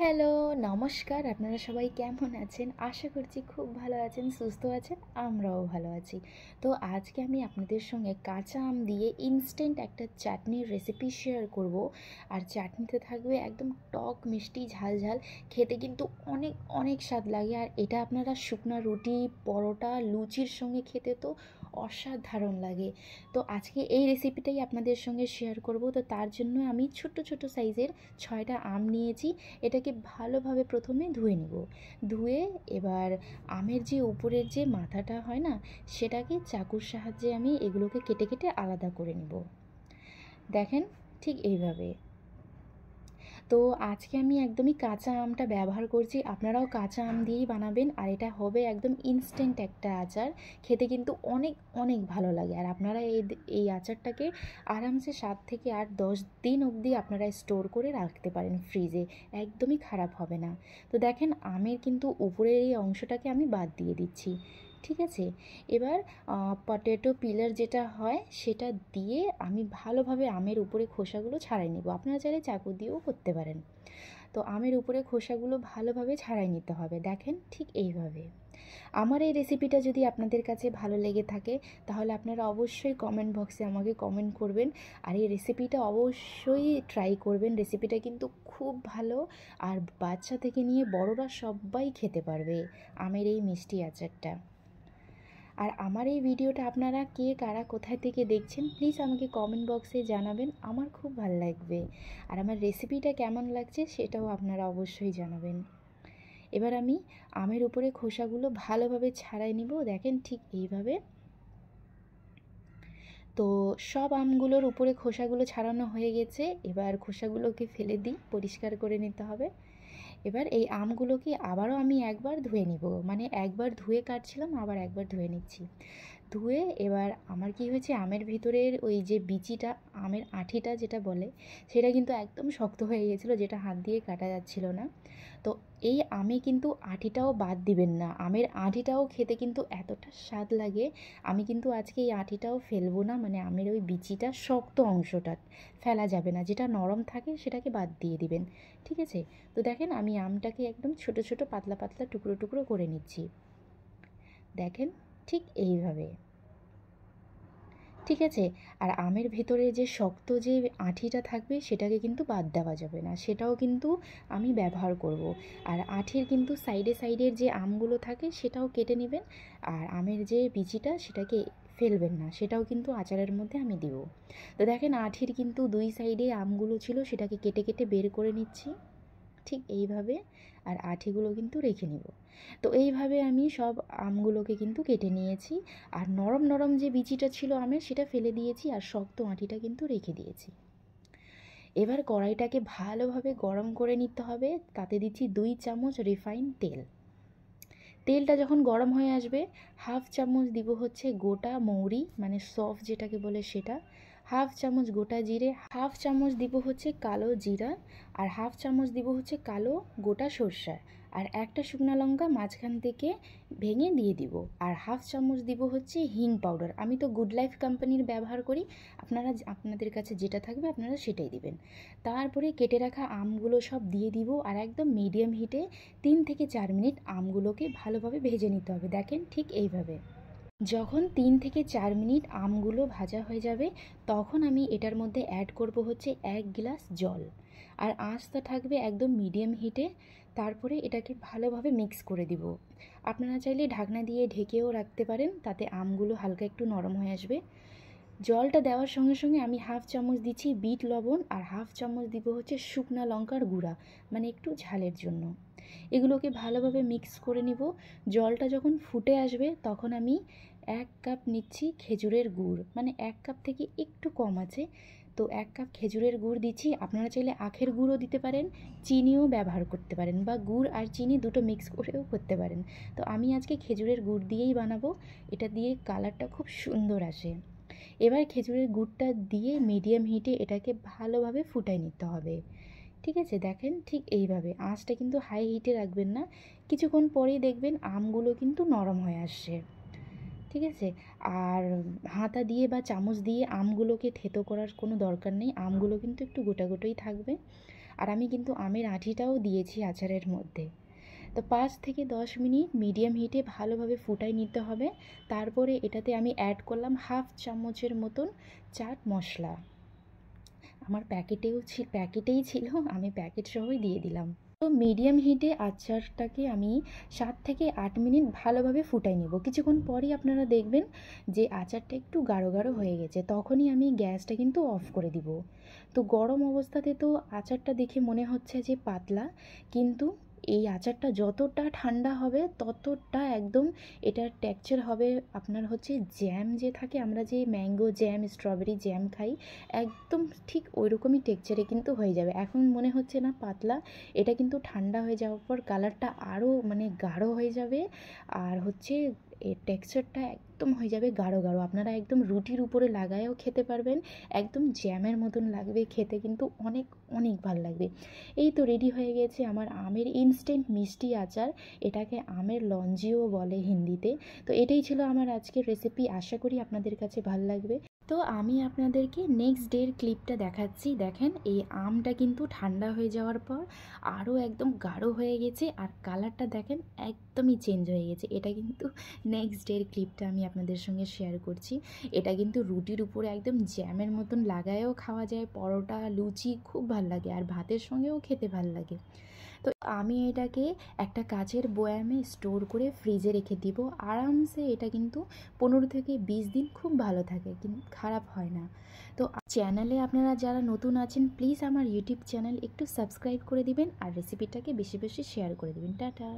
Hello, নমস্কার। আপনারা সবাই কেমন আছেন? আশা করছি খুব ভালো আছেন, সুস্থ আছেন। আমরাও ভালো আছি। তো আজকে আমি আপনাদের সঙ্গে কাঁচা আম দিয়ে ইনস্ট্যান্ট একটা চাটনির রেসিপি শেয়ার করব। আর চাটনিতে থাকবে একদম টক, মিষ্টি, ঝাল ঝাল। খেতে কিন্তু অনেক অনেক স্বাদ লাগে। আর এটা আপনারা শুকনা রুটি, পরোটা, লুচির সঙ্গে খেতে তো অসাধারণ লাগে। তো আজকে এই রেসিপিটাই আপনাদের সঙ্গে শেয়ার করব। তো তার জন্য আমি ছোট ছোট সাইজের 6টা আম নিয়েছি। এটাকে ভালোভাবে প্রথমে ধুয়ে নিব। ধুয়ে এবার আমের যে উপরের যে মাথাটা হয় না, সেটাকে চাকুর সাহায্যে আমি এগুলোকে কেটে কেটে আলাদা করে নিব। দেখেন, ঠিক এইভাবে। তো আজকে আমি একদমই কাঁচা আমটা ব্যবহার করছি। আপনারাও কাঁচা আম দিয়েই বানাবেন। আর এটা হবে একদম ইনস্ট্যান্ট একটা আচার। খেতে কিন্তু অনেক অনেক ভালো লাগে। আর আপনারা এই আচারটাকে আরামসে 7 থেকে 8-10 দিন অবধি আপনারা স্টোর করে রাখতে পারেন ফ্রিজে। একদমই খারাপ হবে না। তো দেখেন, আমের কিন্তু উপরের এই অংশটাকে আমি বাদ দিয়ে দিচ্ছি। ঠিক আছে। এবার পটেটো পিলার যেটা হয় সেটা দিয়ে আমি ভালোভাবে আমের উপরে খোসাগুলো ছাড়াই নেব। আপনারা চাইলে চাকু দিয়েও করতে পারেন। তো আমের উপরে খোসাগুলো ভালোভাবে ছাড়াই নিতে হবে। দেখেন, ঠিক এইভাবে। আমার এই রেসিপিটা যদি আপনাদের কাছে ভালো লেগে থাকে, তাহলে আপনারা অবশ্যই কমেন্ট বক্সে আমাকে কমেন্ট করবেন। আর এই রেসিপিটা অবশ্যই ট্রাই করবেন। রেসিপিটা কিন্তু খুব ভালো। আর বাচ্চা থেকে নিয়ে বড়রা সবাই খেতে পারবে আমের এই মিষ্টি আচারটা। আর আমার এই ভিডিওটা আপনারা কে কারা কোথায় থেকে দেখছেন, প্লিজ আমাকে কমেন্ট বক্সে জানাবেন। আমার খুব ভালো লাগবে। আর আমার রেসিপিটা কেমন লাগছে সেটাও আপনারা অবশ্যই জানাবেন। এবার আমি আমের উপরে খোসাগুলো ভালোভাবে ছাড়াই নিব। দেখেন, ঠিক এইভাবে। তো সব আমগুলোর উপরে খোসাগুলো ছাড়ানো হয়ে গেছে। এবার খোসাগুলোকে ফেলে দিই, পরিষ্কার করে নিতে হবে। এবার এই আমগুলোকে আবারও আমি একবার ধুয়ে নিব। মানে একবার ধুয়ে কাটছিলাম, আবার একবার ধুয়ে নিচ্ছি। ধুয়ে এবার আমার কি হয়েছে, আমের ভিতরের ওই যে বিচিটা, আমের আঁঠিটা যেটা বলে, সেটা কিন্তু একদম শক্ত হয়ে গেছিলো, যেটা হাত দিয়ে কাটা যাচ্ছিল না। তো এই আমে কিন্তু আঁঠিটাও বাদ দিবেন না। আমের আঁঠিটাও খেতে কিন্তু এতটা স্বাদ লাগে। আমি কিন্তু আজকে এই আঁঠিটাও ফেলবো না, মানে আমের ওই বিচিটা, শক্ত অংশটা ফেলা যাবে না। যেটা নরম থাকে সেটাকে বাদ দিয়ে দিবেন। ঠিক আছে। তো দেখেন, আমি আমটাকে একদম ছোট ছোট পাতলা পাতলা টুকরো টুকরো করে নিচ্ছি। দেখেন, ঠিক এইভাবে। ঠিক আছে। আর আমের ভেতরে যে শক্ত যে আঁঠিটা থাকবে সেটাকে কিন্তু বাদ দেওয়া যাবে না, সেটাও কিন্তু আমি ব্যবহার করব। আর আঁঠির কিন্তু সাইডে সাইডের যে আমগুলো থাকে সেটাও কেটে নেবেন। আর আমের যে বিচিটা সেটাকে ফেলবেন না, সেটাও কিন্তু আচারের মধ্যে আমি দিব। তো দেখেন, আঁঠির কিন্তু দুই সাইডে আমগুলো ছিল, সেটাকে কেটে কেটে বের করে নিচ্ছি। ঠিক এইভাবে। আর আঁঠিগুলো কিন্তু রেখে নিব। তো এইভাবে আমি সব আমগুলোকে কিন্তু কেটে নিয়েছি। আর নরম নরম যে বিচিটা ছিল আমের, সেটা ফেলে দিয়েছি। আর শক্ত আঁঠিটা কিন্তু রেখে দিয়েছি। এবার কড়াইটাকে ভালোভাবে গরম করে নিতে হবে। তাতে দিচ্ছি 2 চামচ রিফাইন তেল। তেলটা যখন গরম হয়ে আসবে, হাফ চামচ দিব হচ্ছে গোটা মৌরি, মানে সফ যেটাকে বলে সেটা। হাফ চামচ গোটা জিরে, হাফ চামচ দিব হচ্ছে কালো জিরা, আর হাফ চামচ দিব হচ্ছে কালো গোটা সরষা। আর একটা শুকনো লঙ্কা মাঝখান থেকে ভেঙে দিয়ে দিব। আর হাফ চামচ দিব হচ্ছে হিং পাউডার। আমি তো গুড লাইফ কোম্পানির ব্যবহার করি। আপনারা আপনাদের কাছে যেটা থাকবে আপনারা সেটাই দিবেন। তারপরে কেটে রাখা আমগুলো সব দিয়ে দিব। আর একদম মিডিয়াম হিটে 3 থেকে 4 মিনিট আমগুলোকে ভালোভাবে ভেজে নিতে হবে। দেখেন, ঠিক এইভাবে। যখন 3 থেকে 4 মিনিট আমগুলো ভাজা হয়ে যাবে, তখন আমি এটার মধ্যে অ্যাড করব হচ্ছে 1 গ্লাস জল। আর আঁচটা থাকবে একদম মিডিয়াম হিটে। তারপরে এটাকে ভালোভাবে মিক্স করে দিব। আপনারা চাইলে ঢাকনা দিয়ে ঢেকেও রাখতে পারেন, তাতে আমগুলো হালকা একটু নরম হয়ে আসবে। জলটা দেওয়ার সঙ্গে সঙ্গে আমি হাফ চামচ দিচ্ছি বিট লবণ, আর হাফ চামচ দিব হচ্ছে শুকনা লঙ্কার গুঁড়া, মানে একটু ঝালের জন্য। এগুলোকে ভালোভাবে মিক্স করে নিব। জলটা যখন ফুটে আসবে, তখন আমি 1 কাপ নিচ্ছি খেজুরের গুড়, মানে 1 কাপ থেকে একটু কম আছে। তো 1 কাপ খেজুরের গুড় দিচ্ছি। আপনারা চাইলে আখের গুঁড়ও দিতে পারেন, চিনিও ব্যবহার করতে পারেন, বা গুড় আর চিনি দুটো মিক্স করেও করতে পারেন। তো আমি আজকে খেজুরের গুড় দিয়েই বানাবো। এটা দিয়ে কালারটা খুব সুন্দর আসে। এবার খেজুরের গুড়টা দিয়ে মিডিয়াম হিটে এটাকে ভালোভাবে ফুটাই নিতে হবে। ঠিক আছে। দেখেন, ঠিক এইভাবে। আঁচটা কিন্তু হাই হিটে রাখবেন না। কিছুক্ষণ পরেই দেখবেন আমগুলো কিন্তু নরম হয়ে আসছে। ঠিক আছে। আর হাতা দিয়ে বা চামচ দিয়ে আমগুলোকে থেতো করার কোনো দরকার নেই। আমগুলো কিন্তু একটু গোটা গোটাই থাকবে। আর আমি কিন্তু আমের আঁটিটাও দিয়েছি আচারের মধ্যে। তো 5 থেকে 10 মিনিট মিডিয়াম হিটে ভালোভাবে ফুটাই নিতে হবে। তারপরে এটাতে আমি অ্যাড করলাম হাফ চামচের মতন চাট মশলা। আমার প্যাকেটেই ছিল, আমি প্যাকেট সহই দিয়ে দিলাম। তো মিডিয়াম হিটে আচারটাকে আমি 7 থেকে 8 মিনিট ভালোভাবে ফুটাই নেব। কিছুক্ষণ পরই আপনারা দেখবেন যে আচারটা একটু গাঢ় গাঢ় হয়ে গেছে, তখনই আমি গ্যাসটা কিন্তু অফ করে দিব। তো গরম অবস্থাতে তো আচারটা দেখে মনে হচ্ছে যে পাতলা, কিন্তু এই আচারটা যতটা ঠান্ডা হবে ততটা একদম এটার টেক্সচার হবে আপনার হচ্ছে জ্যাম যে থাকে, আমরা যে ম্যাঙ্গো জ্যাম, স্ট্রবেরি জ্যাম খাই, একদম ঠিক ওই রকমই টেক্সচারে কিন্তু হয়ে যাবে। এখন মনে হচ্ছে না পাতলা, এটা কিন্তু ঠান্ডা হয়ে যাওয়ার পর কালারটা আরও মানে গাঢ় হয়ে যাবে। আর হচ্ছে এর টেক্সচারটা একদম হয়ে যাবে গাঢ় গাঢ়, আপনারা একদম রুটির উপরে লাগায়ও খেতে পারবেন, একদম জ্যামের মতন লাগবে খেতে, কিন্তু অনেক অনেক ভালো লাগবে। এই তো রেডি হয়ে গেছে আমার আমের ইনস্ট্যান্ট মিষ্টি আচার, এটাকে আমের লঞ্জিও বলে হিন্দিতে। তো এটাই ছিল আমার আজকের রেসিপি, আশা করি আপনাদের কাছে ভালো লাগবে। তো আমি আপনাদেরকে নেক্সট ডের ক্লিপটা দেখাচ্ছি। দেখেন এই আমটা কিন্তু ঠান্ডা হয়ে যাওয়ার পর আরও একদম গাঢ় হয়ে গেছে, আর কালারটা দেখেন একদমই চেঞ্জ হয়ে গেছে। এটা কিন্তু নেক্সট ডের ক্লিপটা আমি আপনাদের সঙ্গে শেয়ার করছি। এটা কিন্তু রুটির উপরে একদম জ্যামের মতন লাগায়ও খাওয়া যায়, পরোটা, লুচি খুব ভাল লাগে, আর ভাতের সঙ্গেও খেতে ভাল লাগে। তো আমি এটাকে একটা কাচের বয়ামে স্টোর করে ফ্রিজে রেখে দিব আরামসে। এটা কিন্তু 15 থেকে 20 দিন খুব ভালো থাকে, কিন্তু খারাপ হয় না। তো চ্যানেলে আপনারা যারা নতুন আছেন প্লিজ আমার ইউটিউব চ্যানেল একটু সাবস্ক্রাইব করে দিবেন, আর রেসিপিটাকে বেশি বেশি শেয়ার করে দিবেন। টাটা।